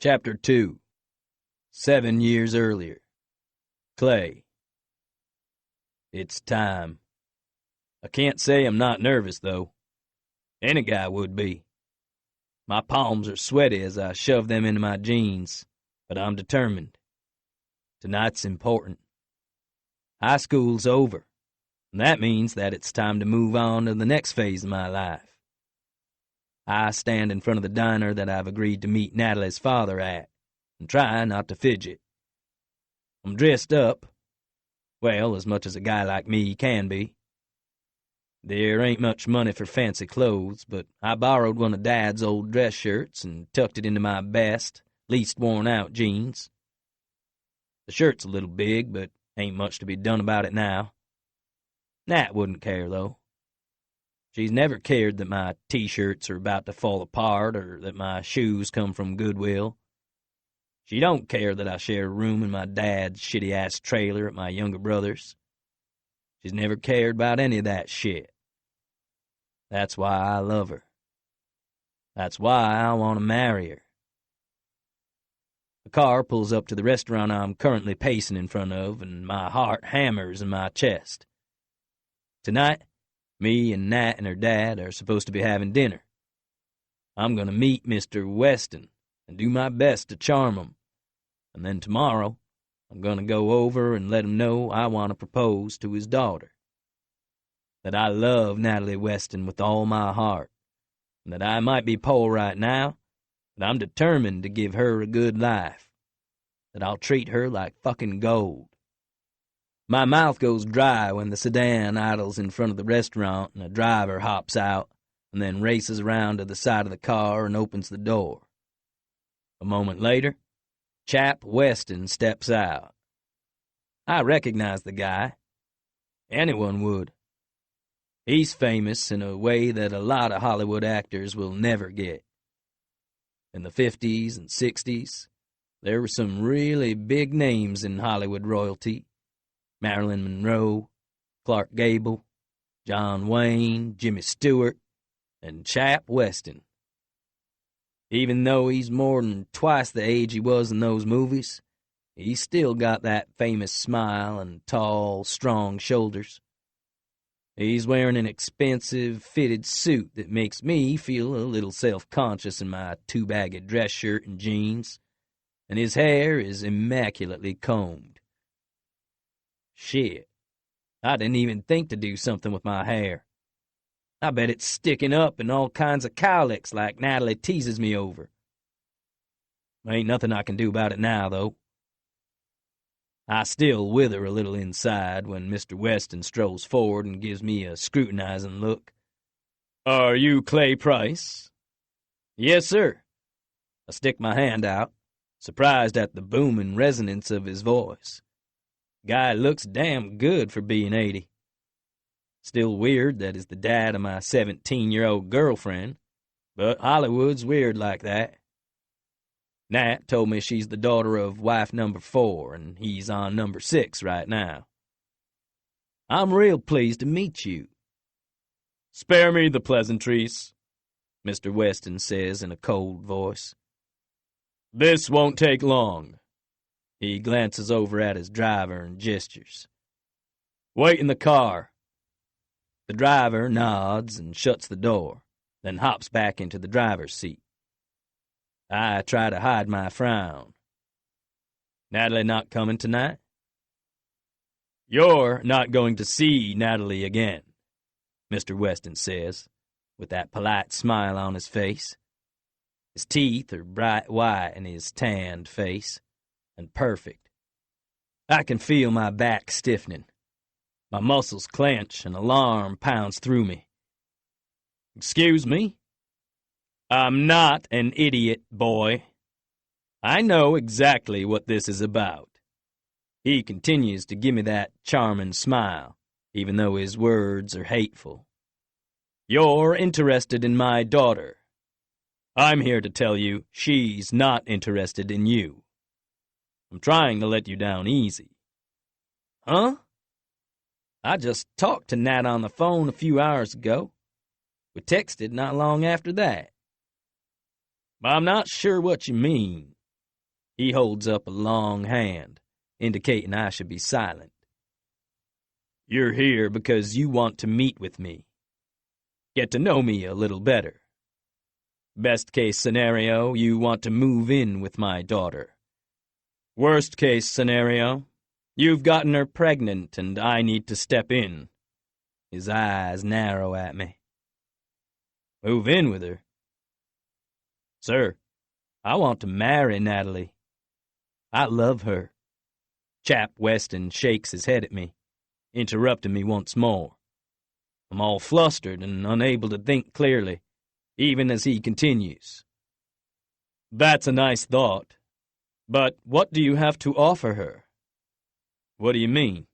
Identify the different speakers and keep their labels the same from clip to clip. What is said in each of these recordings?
Speaker 1: Chapter 2. 7 years earlier. Clay. It's time. I can't say I'm not nervous, though. Any guy would be. My palms are sweaty as I shove them into my jeans, but I'm determined. Tonight's important. High school's over, and that means that it's time to move on to the next phase of my life. I stand in front of the diner that I've agreed to meet Natalie's father at, and try not to fidget. I'm dressed up, well, as much as a guy like me can be. There ain't much money for fancy clothes, but I borrowed one of Dad's old dress shirts and tucked it into my best, least worn-out jeans. The shirt's a little big, but ain't much to be done about it now. Nat wouldn't care, though. She's never cared that my t-shirts are about to fall apart or that my shoes come from Goodwill. She don't care that I share a room in my dad's shitty-ass trailer at my younger brother's. She's never cared about any of that shit. That's why I love her. That's why I want to marry her. The car pulls up to the restaurant I'm currently pacing in front of, and my heart hammers in my chest. Tonight, me and Nat and her dad are supposed to be having dinner. I'm going to meet Mr. Weston and do my best to charm him. And then tomorrow, I'm going to go over and let him know I want to propose to his daughter. That I love Natalie Weston with all my heart. And that I might be poor right now, but I'm determined to give her a good life. That I'll treat her like fucking gold. My mouth goes dry when the sedan idles in front of the restaurant and a driver hops out and then races around to the side of the car and opens the door. A moment later, Chap Weston steps out. I recognize the guy. Anyone would. He's famous in a way that a lot of Hollywood actors will never get. In the 50s and 60s, there were some really big names in Hollywood royalty. Marilyn Monroe, Clark Gable, John Wayne, Jimmy Stewart, and Chap Weston. Even though he's more than twice the age he was in those movies, he's still got that famous smile and tall, strong shoulders. He's wearing an expensive, fitted suit that makes me feel a little self-conscious in my two-bagged dress shirt and jeans, and his hair is immaculately combed. Shit, I didn't even think to do something with my hair. I bet it's sticking up in all kinds of cowlicks like Natalie teases me over. Ain't nothing I can do about it now, though. I still wither a little inside when Mr. Weston strolls forward and gives me a scrutinizing look. "Are you Clay Price?" "Yes, sir." I stick my hand out, surprised at the booming resonance of his voice. Guy looks damn good for being 80. Still weird that he's the dad of my 17-year-old girlfriend, but Hollywood's weird like that. Nat told me she's the daughter of wife number 4, and he's on number 6 right now. "I'm real pleased to meet you." "Spare me the pleasantries," Mr. Weston says in a cold voice. "This won't take long." He glances over at his driver and gestures. "Wait in the car." The driver nods and shuts the door, then hops back into the driver's seat. I try to hide my frown. "Natalie not coming tonight?" "You're not going to see Natalie again," Mr. Weston says, with that polite smile on his face. His teeth are bright white in his tanned face, and perfect. I can feel my back stiffening. My muscles clench, and alarm pounds through me. "Excuse me? I'm not an idiot, boy. I know exactly what this is about." He continues to give me that charming smile, even though his words are hateful. "You're interested in my daughter. I'm here to tell you she's not interested in you. I'm trying to let you down easy." "Huh? I just talked to Nat on the phone a few hours ago. We texted not long after that." "I'm not sure what you mean." He holds up a long hand, indicating I should be silent. You're here because you want to meet with me. Get to know me a little better. Best case scenario, you want to move in with my daughter. Worst case scenario, you've gotten her pregnant and I need to step in. His eyes narrow at me. Move in with her? Sir, I want to marry Natalie. I love her. Chap Weston shakes his head at me, interrupting me once more. I'm all flustered and unable to think clearly, even as he continues. That's a nice thought. But what do you have to offer her? What do you mean?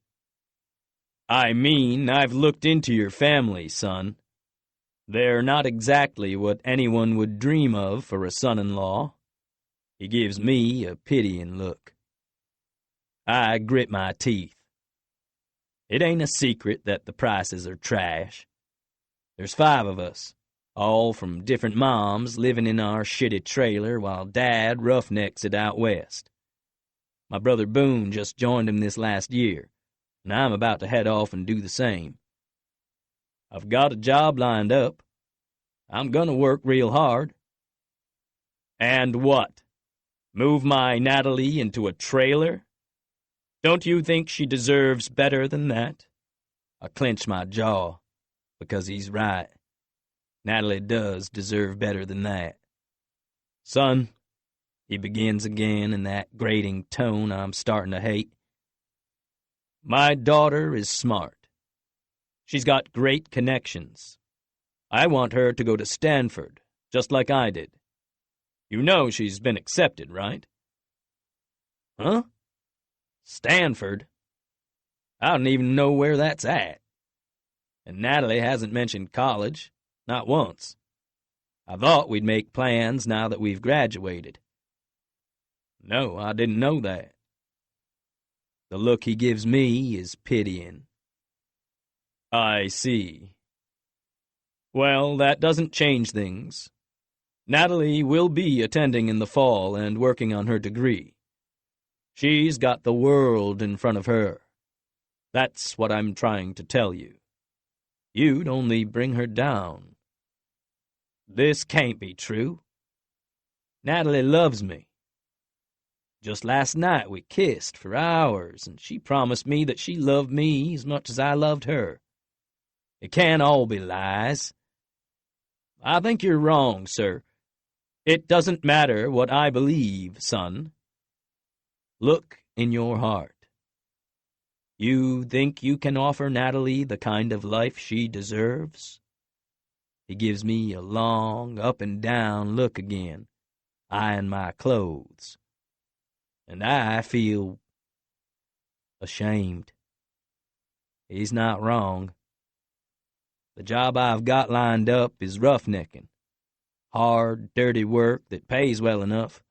Speaker 1: I mean, I've looked into your family, son. They're not exactly what anyone would dream of for a son-in-law. He gives me a pitying look. I grit my teeth. It ain't a secret that the prices are trash. There's 5 of us, all from different moms, living in our shitty trailer while Dad roughnecks it out west. My brother Boone just joined him this last year, and I'm about to head off and do the same. I've got a job lined up. I'm gonna work real hard. And what? Move my Natalie into a trailer? Don't you think she deserves better than that? I clench my jaw, because he's right. Natalie does deserve better than that. Son, he begins again in that grating tone I'm starting to hate. My daughter is smart. She's got great connections. I want her to go to Stanford, just like I did. You know she's been accepted, right? Huh? Stanford? I don't even know where that's at. And Natalie hasn't mentioned college, not once. I thought we'd make plans now that we've graduated. No, I didn't know that. The look he gives me is pitying. I see. Well, that doesn't change things. Natalie will be attending in the fall and working on her degree. She's got the world in front of her. That's what I'm trying to tell you. You'd only bring her down. This can't be true. Natalie loves me. Just last night we kissed for hours, and she promised me that she loved me as much as I loved her. It can't all be lies. I think you're wrong, sir. It doesn't matter what I believe, son. Look in your heart. You think you can offer Natalie the kind of life she deserves? He gives me a long, up-and-down look again, eyeing my clothes. And I feel ashamed. He's not wrong. The job I've got lined up is roughnecking. Hard, dirty work that pays well enough,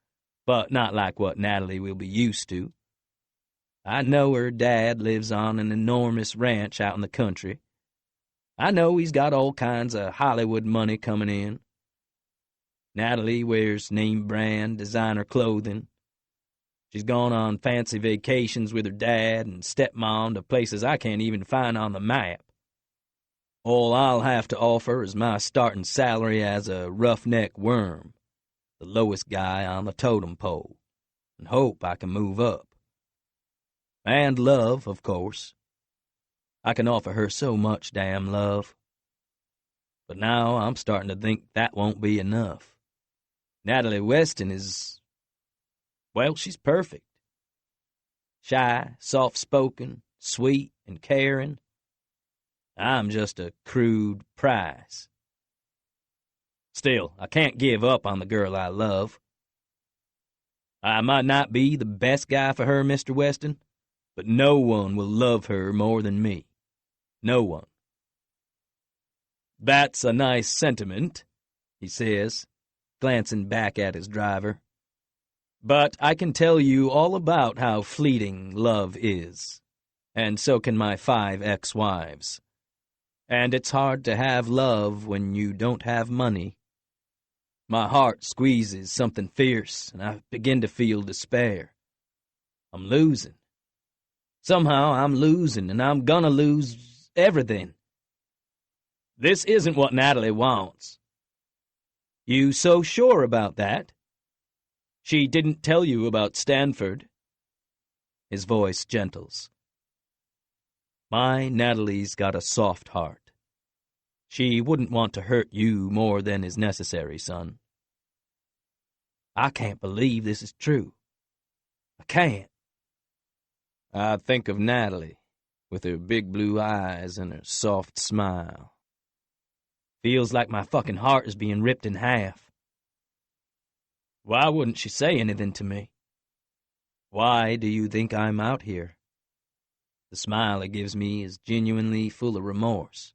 Speaker 1: but not like what Natalie will be used to. I know her dad lives on an enormous ranch out in the country. I know he's got all kinds of Hollywood money coming in. Natalie wears name-brand designer clothing. She's gone on fancy vacations with her dad and stepmom to places I can't even find on the map. All I'll have to offer is my starting salary as a roughneck worm, the lowest guy on the totem pole, and hope I can move up. And love, of course. I can offer her so much damn love. But now I'm starting to think that won't be enough. Natalie Weston is, well, she's perfect. Shy, soft-spoken, sweet, and caring. I'm just a crude prize. Still, I can't give up on the girl I love. I might not be the best guy for her, Mr. Weston, but no one will love her more than me. No one. That's a nice sentiment, he says, glancing back at his driver. But I can tell you all about how fleeting love is, and so can my 5 ex-wives. And it's hard to have love when you don't have money. My heart squeezes something fierce, and I begin to feel despair. I'm losing. Somehow I'm losing, and I'm gonna lose everything. This isn't what Natalie wants. You so sure about that? She didn't tell you about Stanford? His voice gentles. My Natalie's got a soft heart. She wouldn't want to hurt you more than is necessary, son. I can't believe this is true. I can't. I think of Natalie, with her big blue eyes and her soft smile. Feels like my fucking heart is being ripped in half. Why wouldn't she say anything to me? Why do you think I'm out here? The smile it gives me is genuinely full of remorse.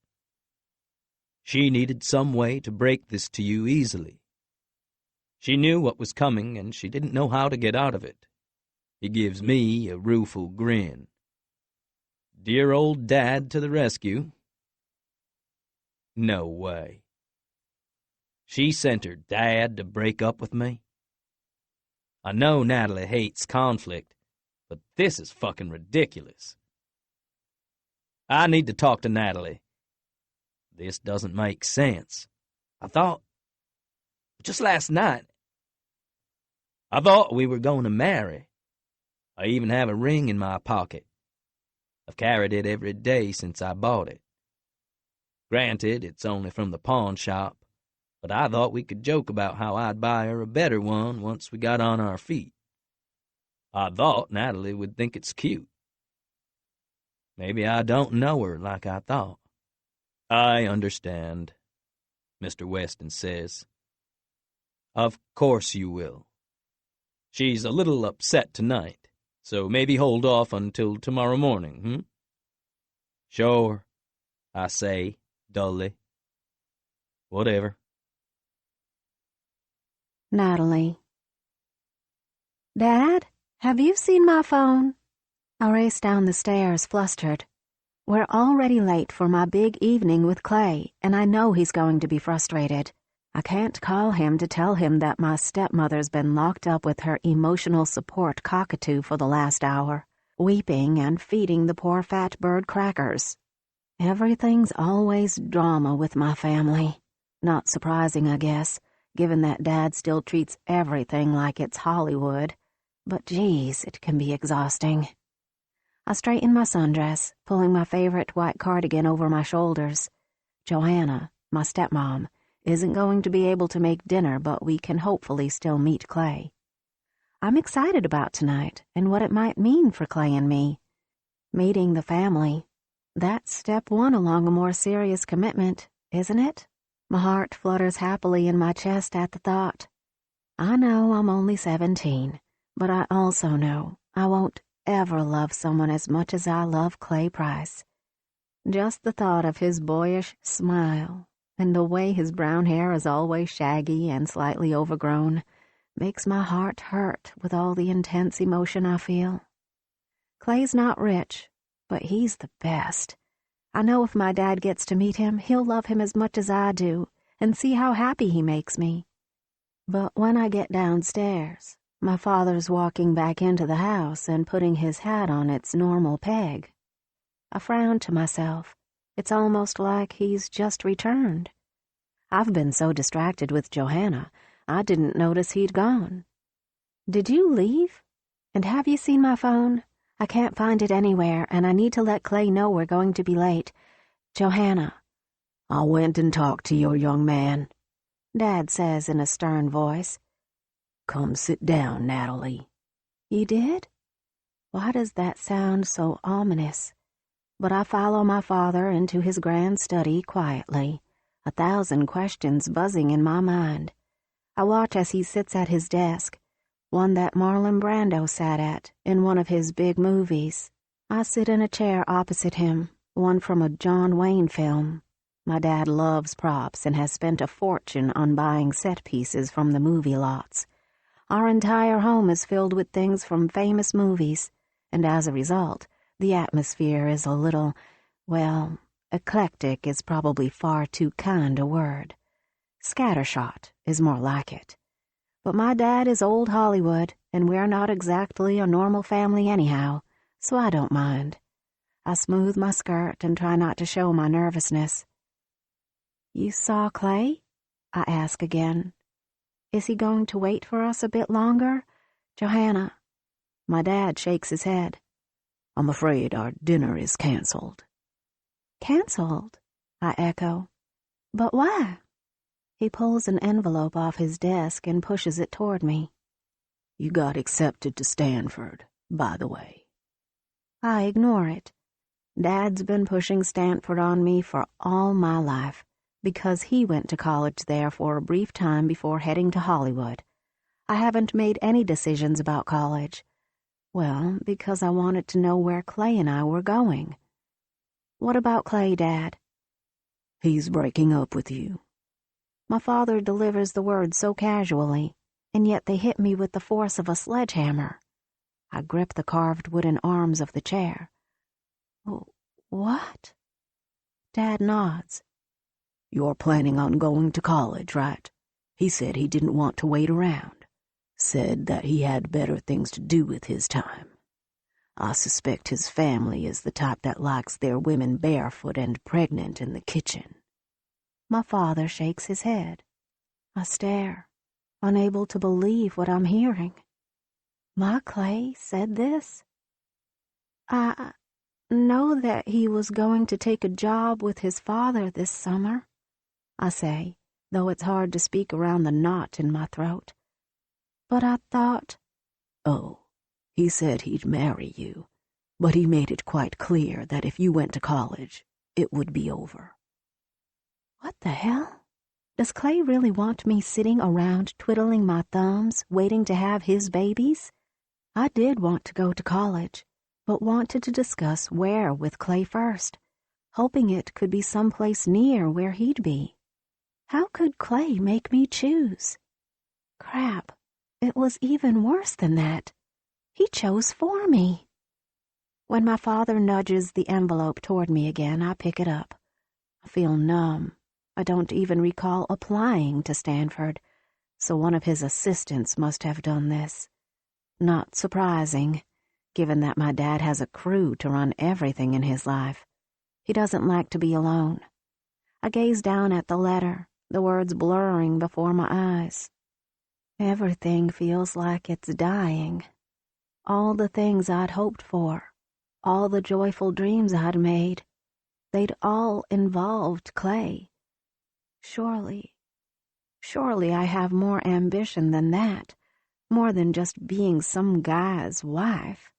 Speaker 1: She needed some way to break this to you easily. She knew what was coming, and she didn't know how to get out of it. He gives me a rueful grin. Dear old Dad to the rescue. No way. She sent her dad to break up with me? I know Natalie hates conflict, but this is fucking ridiculous. I need to talk to Natalie. This doesn't make sense. Just last night, I thought we were going to marry. I even have a ring in my pocket. I've carried it every day since I bought it. Granted, it's only from the pawn shop, but I thought we could joke about how I'd buy her a better one once we got on our feet. I thought Natalie would think it's cute. Maybe I don't know her like I thought. I understand, Mr. Weston says. Of course you will. She's a little upset tonight, so maybe hold off until tomorrow morning, Sure, I say, dully. Whatever.
Speaker 2: Natalie. Dad, have you seen my phone? I race down the stairs, flustered. We're already late for my big evening with Clay, and I know he's going to be frustrated. I can't call him to tell him that my stepmother's been locked up with her emotional support cockatoo for the last hour, weeping and feeding the poor fat bird crackers. Everything's always drama with my family. Not surprising, I guess, given that Dad still treats everything like it's Hollywood. But geez, it can be exhausting. I straighten my sundress, pulling my favorite white cardigan over my shoulders. Joanna, my stepmom, isn't going to be able to make dinner, but we can hopefully still meet Clay. I'm excited about tonight and what it might mean for Clay and me. Meeting the family. That's step one along a more serious commitment, isn't it? My heart flutters happily in my chest at the thought. I know I'm only 17, but I also know I won't ever love someone as much as I love Clay Price. Just the thought of his boyish smile and the way his brown hair is always shaggy and slightly overgrown makes my heart hurt with all the intense emotion I feel. Clay's not rich, but he's the best. I know if my dad gets to meet him, he'll love him as much as I do and see how happy he makes me. But when I get downstairs, my father's walking back into the house and putting his hat on its normal peg. I frown to myself. It's almost like he's just returned. I've been so distracted with Johanna, I didn't notice he'd gone. Did you leave? And have you seen my phone? I can't find it anywhere, and I need to let Clay know we're going to be late. Johanna. I went and talked to your young man, Dad says in a stern voice. Come sit down, Natalie. You did? Why does that sound so ominous? But I follow my father into his grand study quietly, 1,000 questions buzzing in my mind. I watch as he sits at his desk, one that Marlon Brando sat at in one of his big movies. I sit in a chair opposite him, one from a John Wayne film. My dad loves props and has spent a fortune on buying set pieces from the movie lots. Our entire home is filled with things from famous movies, and as a result, the atmosphere is a little, well, eclectic is probably far too kind a word. Scattershot is more like it. But my dad is old Hollywood, and we're not exactly a normal family anyhow, so I don't mind. I smooth my skirt and try not to show my nervousness. You saw Clay? I ask again. Is he going to wait for us a bit longer? Johanna. My dad shakes his head. I'm afraid our dinner is canceled. Canceled? I echo. But why? He pulls an envelope off his desk and pushes it toward me. You got accepted to Stanford, by the way. I ignore it. Dad's been pushing Stanford on me for all my life, because he went to college there for a brief time before heading to Hollywood. I haven't made any decisions about college. Well, because I wanted to know where Clay and I were going. What about Clay, Dad? He's breaking up with you. My father delivers the words so casually, and yet they hit me with the force of a sledgehammer. I grip the carved wooden arms of the chair. What? Dad nods. You're planning on going to college, right? He said he didn't want to wait around. Said that he had better things to do with his time. I suspect his family is the type that likes their women barefoot and pregnant in the kitchen. My father shakes his head. I stare, unable to believe what I'm hearing. My Clay said this? I know that he was going to take a job with his father this summer, I say, though it's hard to speak around the knot in my throat. But I thought... Oh, he said he'd marry you, but he made it quite clear that if you went to college, it would be over. What the hell? Does Clay really want me sitting around twiddling my thumbs, waiting to have his babies? I did want to go to college, but wanted to discuss where with Clay first, hoping it could be someplace near where he'd be. How could Clay make me choose? Crap, it was even worse than that. He chose for me. When my father nudges the envelope toward me again, I pick it up. I feel numb. I don't even recall applying to Stanford, so one of his assistants must have done this. Not surprising, given that my dad has a crew to run everything in his life. He doesn't like to be alone. I gaze down at the letter, the words blurring before my eyes. Everything feels like it's dying. All the things I'd hoped for, all the joyful dreams I'd made, they'd all involved Clay. Surely I have more ambition than that, more than just being some guy's wife.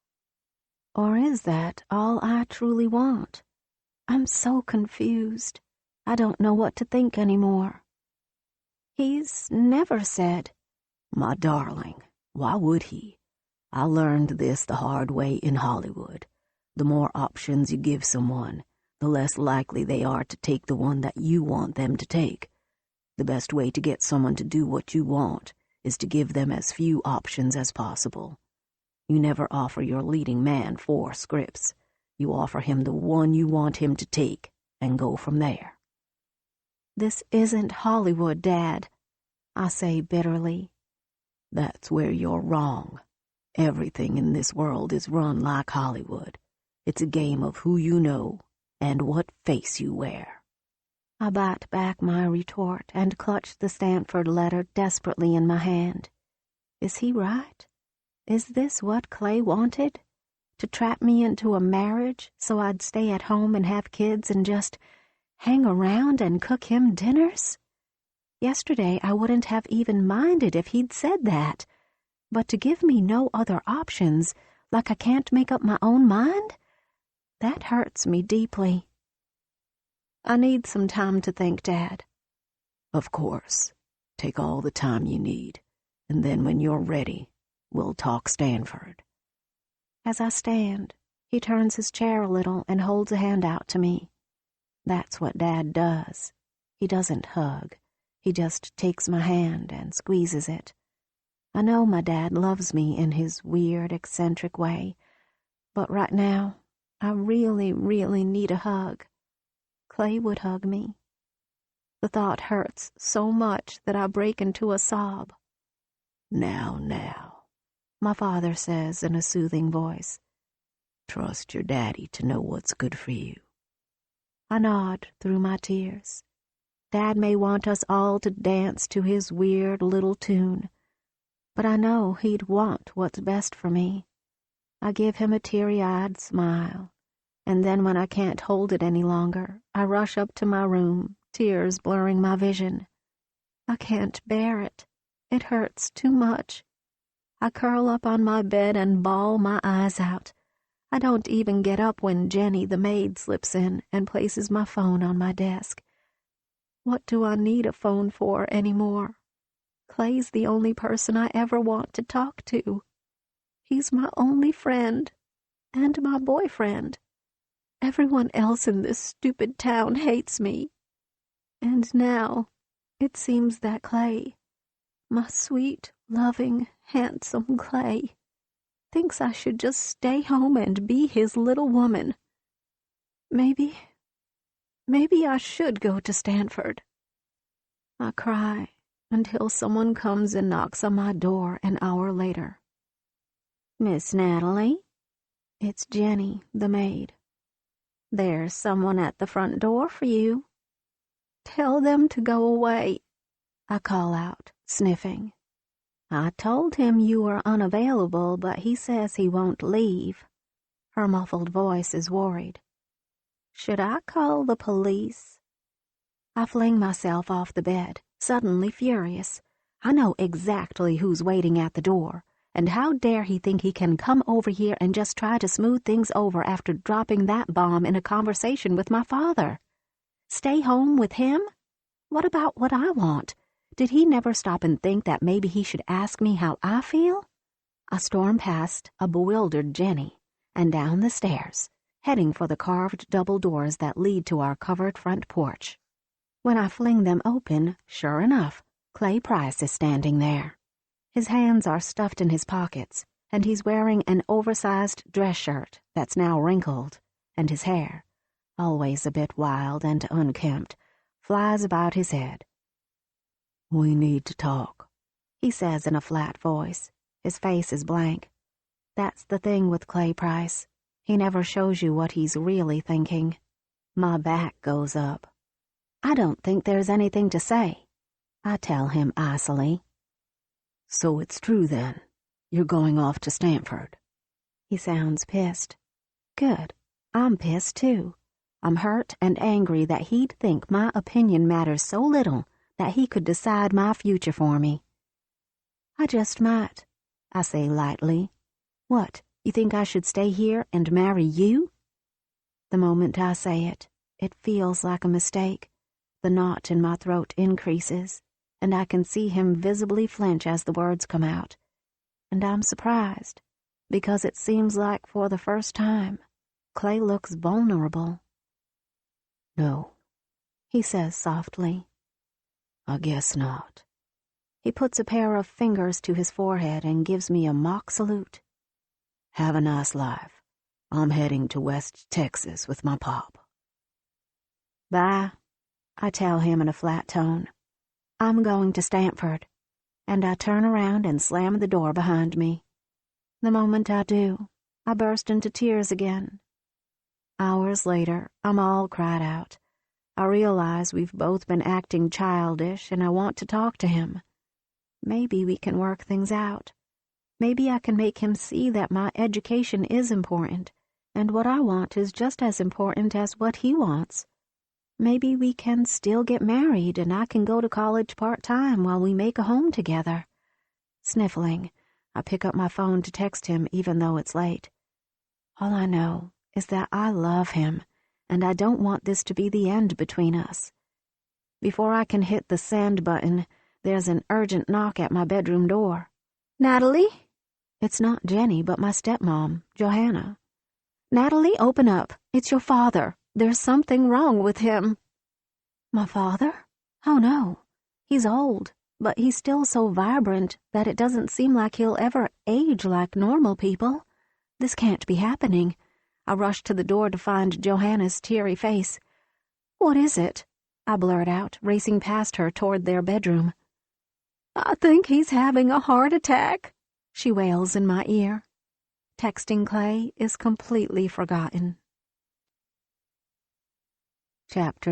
Speaker 2: Or is that all I truly want? I'm so confused. I don't know what to think anymore. He's never said, "My darling, why would he? I learned this the hard way in Hollywood. The more options you give someone, the less likely they are to take the one that you want them to take. The best way to get someone to do what you want is to give them as few options as possible. You never offer your leading man 4 scripts. You offer him the one you want him to take and go from there." This isn't Hollywood, Dad, I say bitterly. That's where you're wrong. Everything in this world is run like Hollywood. It's a game of who you know and what face you wear. I bite back my retort and clutch the Stanford letter desperately in my hand. Is he right? Is this what Clay wanted? To trap me into a marriage so I'd stay at home and have kids and just hang around and cook him dinners? Yesterday I wouldn't have even minded if he'd said that. But to give me no other options, like I can't make up my own mind? That hurts me deeply. I need some time to think, Dad. Of course. Take all the time you need, and then when you're ready, we'll talk Stanford. As I stand, he turns his chair a little and holds a hand out to me. That's what Dad does. He doesn't hug. He just takes my hand and squeezes it. I know my dad loves me in his weird, eccentric way, but right now, I really, really need a hug. Clay would hug me. The thought hurts so much that I break into a sob. Now, my father says in a soothing voice. Trust your daddy to know what's good for you. I nod through my tears. Dad may want us all to dance to his weird little tune, but I know he'd want what's best for me. I give him a teary-eyed smile, and then when I can't hold it any longer, I rush up to my room, tears blurring my vision. I can't bear it. It hurts too much. I curl up on my bed and bawl my eyes out. I don't even get up when Jenny, the maid, slips in and places my phone on my desk. What do I need a phone for anymore? Clay's the only person I ever want to talk to. He's my only friend, and my boyfriend. Everyone else in this stupid town hates me. And now, it seems that Clay, my sweet, loving, handsome Clay, thinks I should just stay home and be his little woman. Maybe I should go to Stanford. I cry until someone comes and knocks on my door an hour later. Miss Natalie? It's Jenny, the maid. There's someone at the front door for you. Tell them to go away, I call out, sniffing. I told him you were unavailable, but he says he won't leave. Her muffled voice is worried. Should I call the police? I fling myself off the bed, suddenly furious. I know exactly who's waiting at the door, and how dare he think he can come over here and just try to smooth things over after dropping that bomb in a conversation with my father? Stay home with him? What about what I want? Did he never stop and think that maybe he should ask me how I feel? I storm past a bewildered Jenny and down the stairs, heading for the carved double doors that lead to our covered front porch. When I fling them open, sure enough, Clay Price is standing there. His hands are stuffed in his pockets, and he's wearing an oversized dress shirt that's now wrinkled, and his hair, always a bit wild and unkempt, flies about his head. We need to talk, he says in a flat voice. His face is blank. That's the thing with Clay Price. He never shows you what he's really thinking. My back goes up. I don't think there's anything to say, I tell him icily. So it's true then. You're going off to Stanford. He sounds pissed. Good. I'm pissed too. I'm hurt and angry that he'd think my opinion matters so little that he could decide my future for me. I just might, I say lightly. What, you think I should stay here and marry you? The moment I say it, it feels like a mistake. The knot in my throat increases, and I can see him visibly flinch as the words come out. And I'm surprised, because it seems like for the first time, Clay looks vulnerable. No, he says softly. I guess not. He puts a pair of fingers to his forehead and gives me a mock salute. Have a nice life. I'm heading to West Texas with my pop. Bye, I tell him in a flat tone. I'm going to Stanford, and I turn around and slam the door behind me. The moment I do, I burst into tears again. Hours later, I'm all cried out. I realize we've both been acting childish, and I want to talk to him. Maybe we can work things out. Maybe I can make him see that my education is important, and what I want is just as important as what he wants. Maybe we can still get married, and I can go to college part-time while we make a home together. Sniffling, I pick up my phone to text him even though it's late. All I know is that I love him, and I don't want this to be the end between us. Before I can hit the send button, there's an urgent knock at my bedroom door. Natalie? It's not Jenny, but my stepmom, Johanna. Natalie, open up. It's your father. There's something wrong with him. My father? Oh no. He's old, but he's still so vibrant that it doesn't seem like he'll ever age like normal people. This can't be happening. I rush to the door to find Johanna's teary face. What is it? I blurt out, racing past her toward their bedroom. I think he's having a heart attack, she wails in my ear. Texting Clay is completely forgotten. Chapter